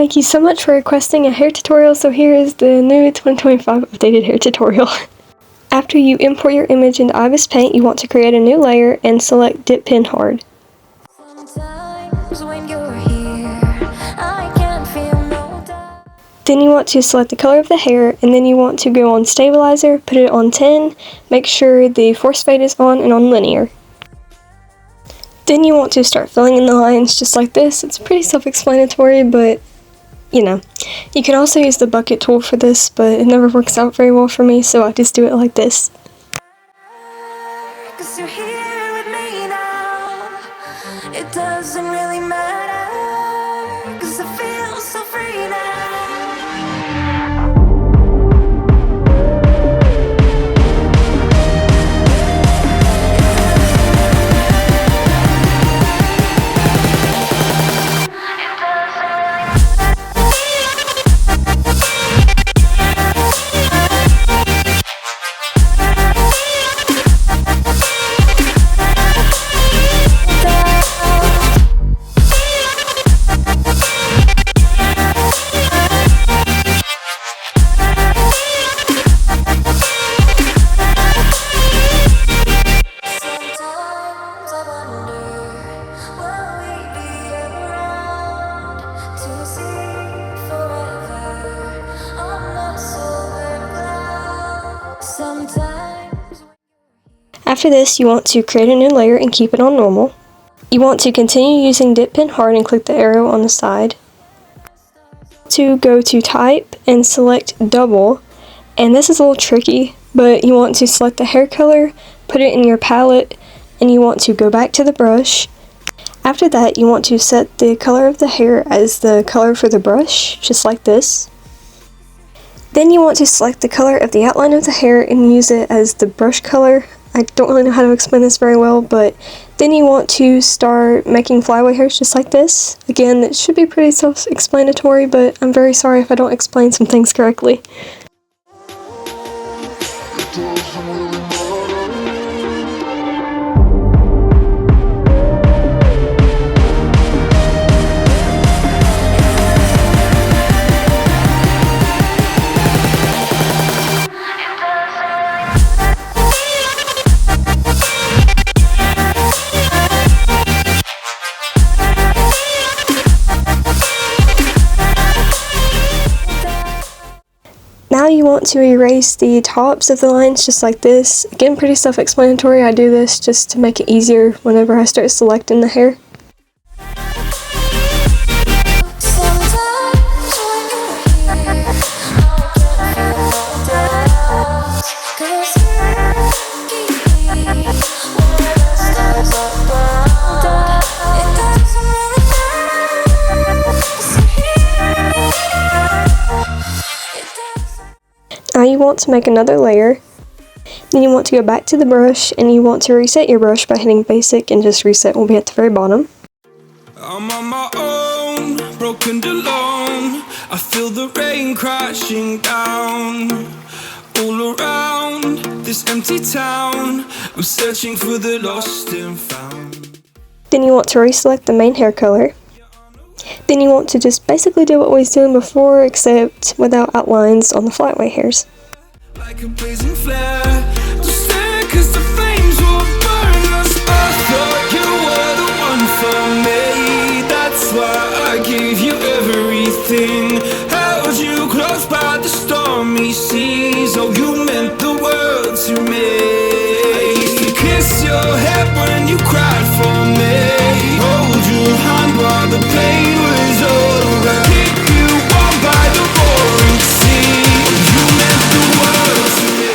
Thank you so much for requesting a hair tutorial, so here is the new 2025 updated hair tutorial. After you import your image into IbisPaint, you want to create a new layer and select Dip Pen Hard. Then you want to select the color of the hair, and then you want to go on Stabilizer, put it on 10, make sure the Force Fade is on and on Linear. Then you want to start filling in the lines just like this. It's pretty self-explanatory, but you know. You can also use the bucket tool for this, but it never works out very well for me, so I just do it like this. It doesn't really matter, 'cause I feel so free now. After this, you want to create a new layer and keep it on normal. You want to continue using Dip Pen Hard and click the arrow on the side. To go to Type and select Double, and this is a little tricky, but you want to select the hair color, put it in your palette, and you want to go back to the brush. After that, you want to set the color of the hair as the color for the brush, just like this. Then you want to select the color of the outline of the hair and use it as the brush color. I don't really know how to explain this very well, but then you want to start making flyaway hairs just like this. Again, it should be pretty self-explanatory, but I'm very sorry if I don't explain some things correctly. Now you want to erase the tops of the lines just like this. Again, pretty self-explanatory. I do this just to make it easier whenever I start selecting the hair. Now you want to make another layer. Then you want to go back to the brush and you want to reset your brush by hitting basic, and just reset will be at the very bottom. I'm on my own, broken and alone. I feel the rain crashing down all around this empty town. I'm searching for the lost and found. Then you want to reselect the main hair color. Then you want to just basically do what we was doing before, except without outlines on the flyaway hairs. Like a blazing flare, to stare 'cause the flames will burn us. I thought you were the one for me. That's why I gave you everything. Held you close by the stormy seas. Oh, you meant the world to me. I used to kiss your head when you cried for me. Hold your hand while the pain was over. Keep you warm by the roaring sea. You meant the world to me.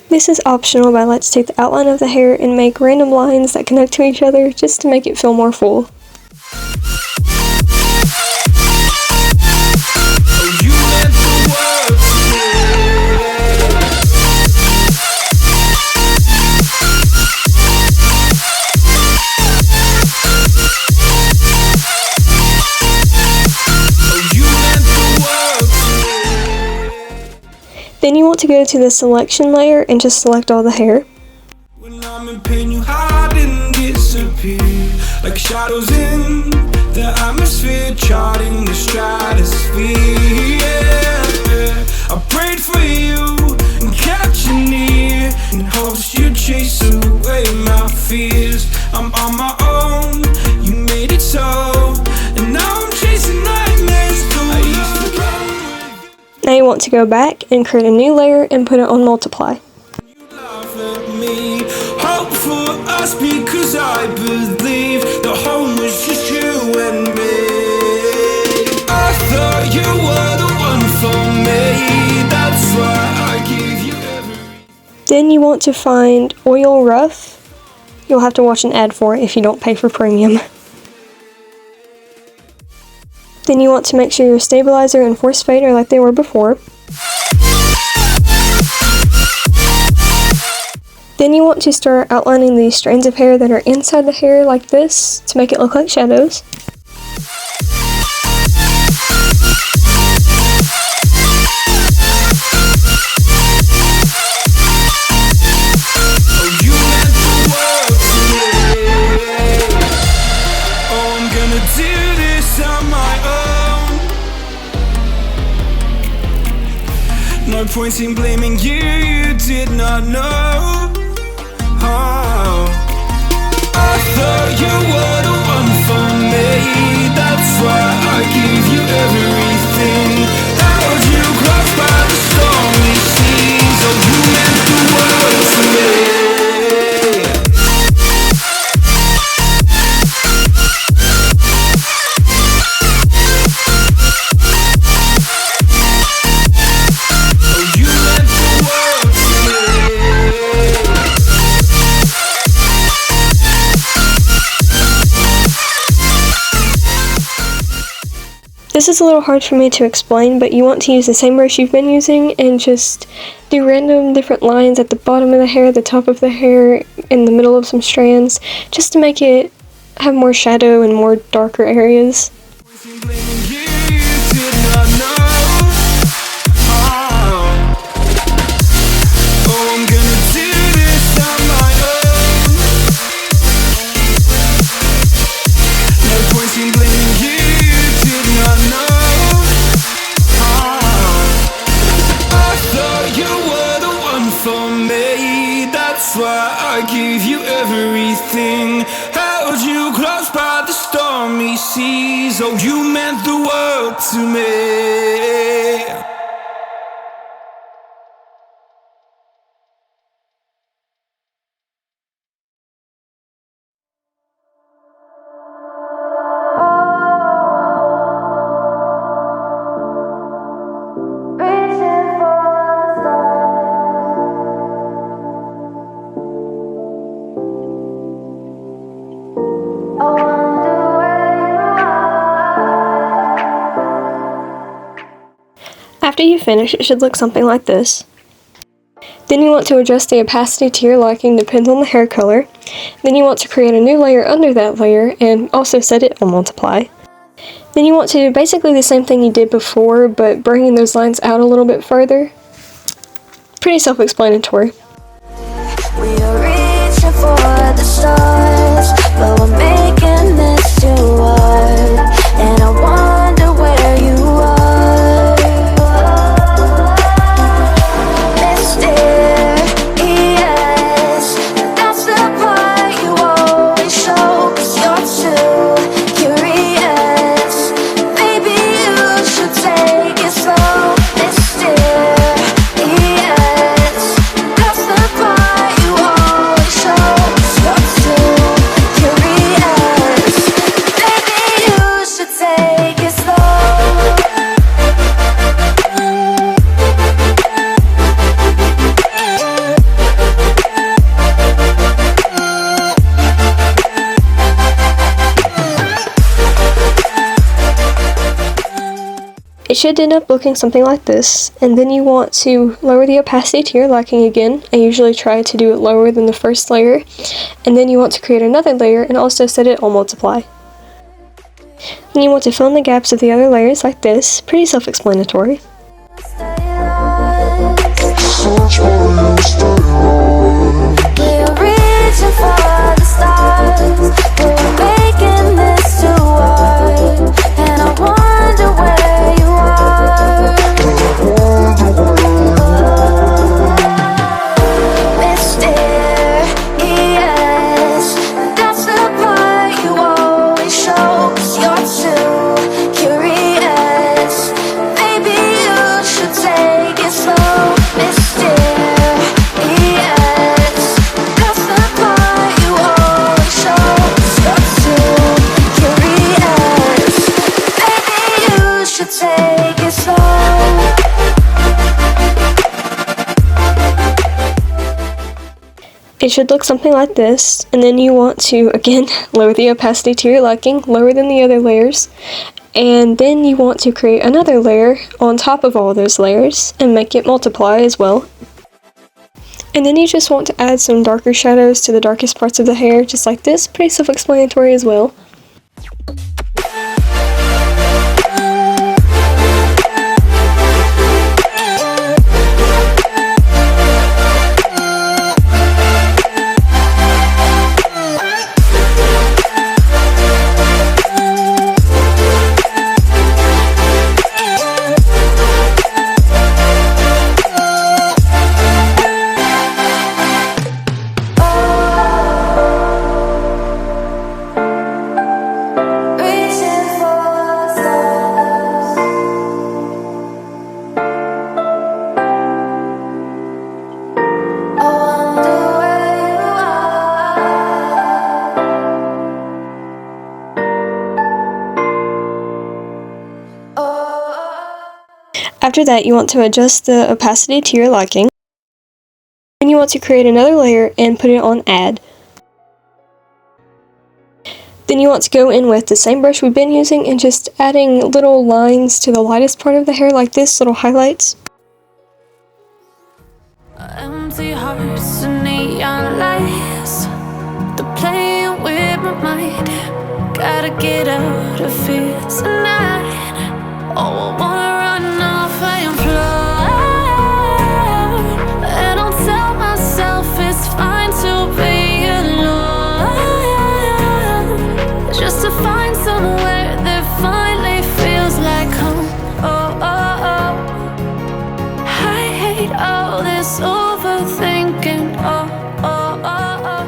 This is optional, but let's take the outline of the hair and make random lines that connect to each other just to make it feel more full. Then you want to go to the selection layer and just select all the hair. When I'm in pain, you hide and disappear like shadows in The atmosphere charting the stratosphere, yeah. I prayed for you and kept you near in hopes you'd chase away my fears. I'm on my own, you made it so, and now I'm chasing nightmares. I used to run with you. Now you want to go back and create a new layer and put it on multiply. You laugh at me, hope for us because I believe the home was just you and me. I thought you were the one for me, that's why I gave you everything. Then you want to find oil rough. You'll have to watch an ad for it if you don't pay for premium. Then you want to make sure your stabilizer and force fade are like they were before. Then you want to start outlining these strands of hair that are inside the hair like this to make it look like shadows. No point in blaming you, you did not know. Oh, I thought you were the one for me, that's why I gave you everything. Held you close by the stormy seas, oh you meant the world to me. This is a little hard for me to explain, but you want to use the same brush you've been using and just do random different lines at the bottom of the hair, the top of the hair, in the middle of some strands, just to make it have more shadow and more darker areas. That's why I gave you everything. Held you close by the stormy seas. Oh, you meant the world to me. After you finish, it should look something like this. Then you want to adjust the opacity to your liking, depends on the hair color. Then you want to create a new layer under that layer and also set it on multiply. Then you want to do basically the same thing you did before, but bringing those lines out a little bit further. Pretty self-explanatory. We are reaching for the stars, but we're making this too hard, and I wonder where you are. It should end up looking something like this, and then you want to lower the opacity to your liking again. I usually try to do it lower than the first layer, and then you want to create another layer and also set it on multiply. Then you want to fill in the gaps of the other layers like this, pretty self-explanatory. We're reaching for the stars, we're making this too hard. should take it slow. It should look something like this, and then you want to, again, lower the opacity to your liking, lower than the other layers, and then you want to create another layer on top of all those layers and make it multiply as well. And then you just want to add some darker shadows to the darkest parts of the hair, just like this, pretty self-explanatory as well. After that, you want to adjust the opacity to your liking. Then you want to create another layer and put it on Add. Then you want to go in with the same brush we've been using and just adding little lines to the lightest part of the hair like this, little highlights. Empty hearts and neon lights, they're playing with my mind. Gotta get out of here tonight. Oh, I wanna run off and fly, and I'll tell myself it's fine to be alone, just to find somewhere that finally feels like home. Oh, oh, oh, I hate all this overthinking. Oh, oh, oh, oh.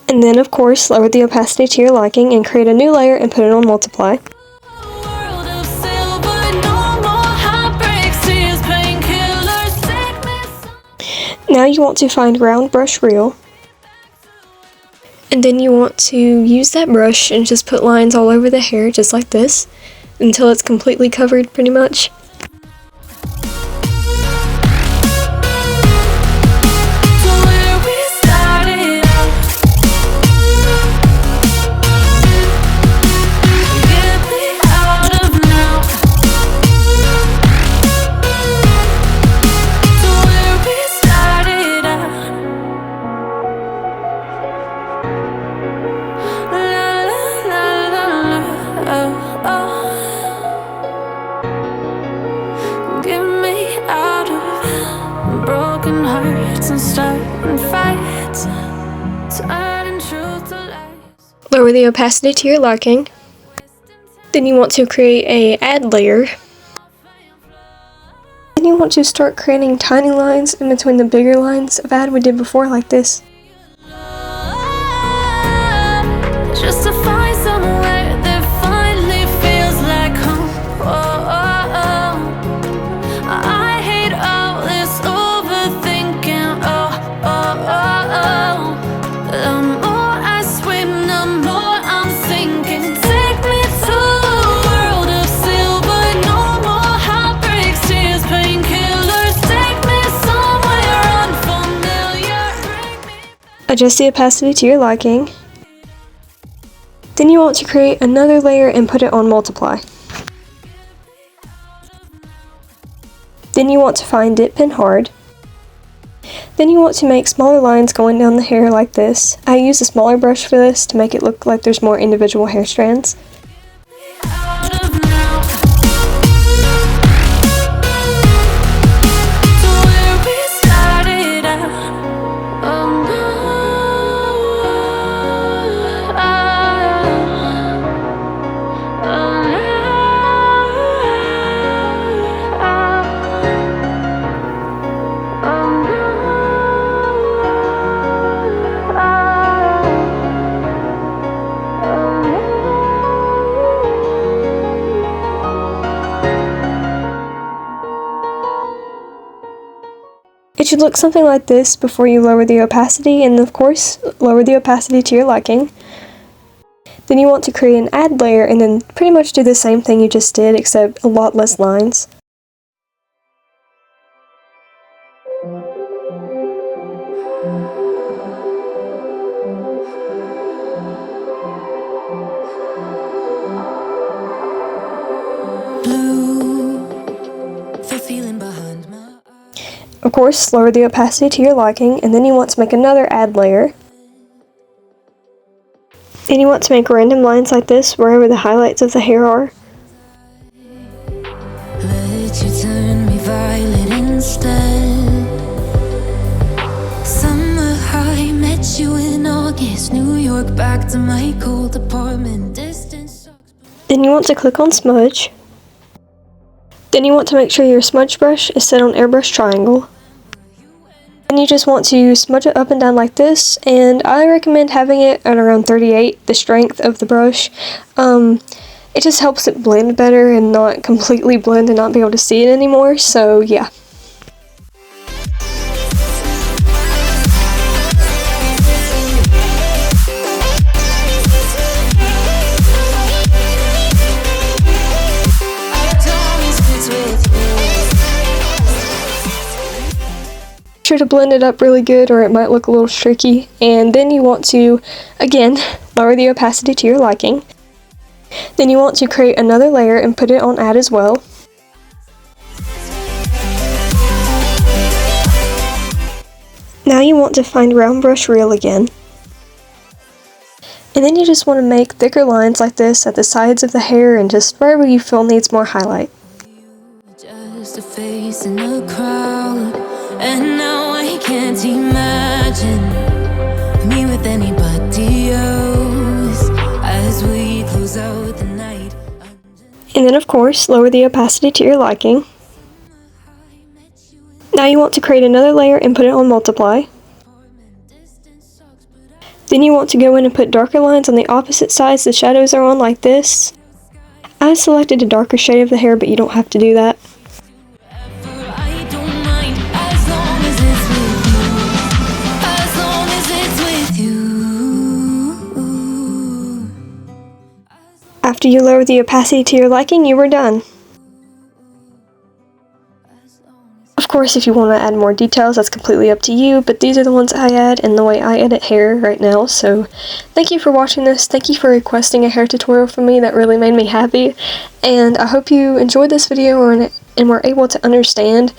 And then, of course, lower the opacity to your liking and create a new layer and put it on Multiply. Now you want to find Round Brush Reel, and then you want to use that brush and just put lines all over the hair just like this until it's completely covered pretty much. Lower the opacity to your liking. Then you want to create a add layer. Then you want to start creating tiny lines in between the bigger lines of add we did before like this. Just to find somewhere that finally feels like home. Oh, oh, oh. I hate all this overthinking. Oh, oh, oh, oh. The more I swim, the more I'm sinking. Take me to a world of silver. No more heartbreaks, tears, painkillers. Take me somewhere unfamiliar. Bring me back. Adjust the opacity to your liking. Then you want to create another layer and put it on Multiply. Then you want to find Dip and Hard. Then you want to make smaller lines going down the hair like this. I use a smaller brush for this to make it look like there's more individual hair strands. Out of now. To where we started out. Oh, no. It should look something like this before you lower the opacity, and of course, lower the opacity to your liking. Then you want to create an add layer and then pretty much do the same thing you just did, except a lot less lines. Of course, lower the opacity to your liking, and then you want to make another add layer. And you want to make random lines like this wherever the highlights of the hair are. Let you turn me violet instead. Summer high, met you in August. New York, back to my cold apartment. Distance. Then you want to click on smudge. Then you want to make sure your smudge brush is set on airbrush triangle. And you just want to smudge it up and down like this, and I recommend having it at around 38, the strength of the brush. It just helps it blend better and not completely blend and not be able to see it anymore, so yeah. Sure to blend it up really good or it might look a little streaky, and then you want to, again, lower the opacity to your liking. Then you want to create another layer and put it on add as well. Now you want to find round brush reel again. And then you just want to make thicker lines like this at the sides of the hair and just wherever you feel needs more highlight. Just a face in a crowd, and now I can't imagine me with anybody else as we close out the night. And then of course, lower the opacity to your liking. Now you want to create another layer and put it on multiply. Then you want to go in and put darker lines on the opposite sides the shadows are on like this. I selected a darker shade of the hair, but you don't have to do that. After you lower the opacity to your liking, you were done. Of course, if you want to add more details, that's completely up to you, but these are the ones I add and the way I edit hair right now, so thank you for watching this. Thank you for requesting a hair tutorial from me. That really made me happy, and I hope you enjoyed this video and were able to understand.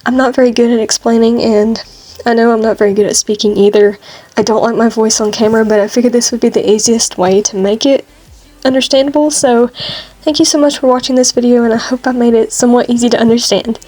I'm not very good at explaining, and I know I'm not very good at speaking either. I don't like my voice on camera, but I figured this would be the easiest way to make it understandable, so thank you so much for watching this video, and I hope I made it somewhat easy to understand.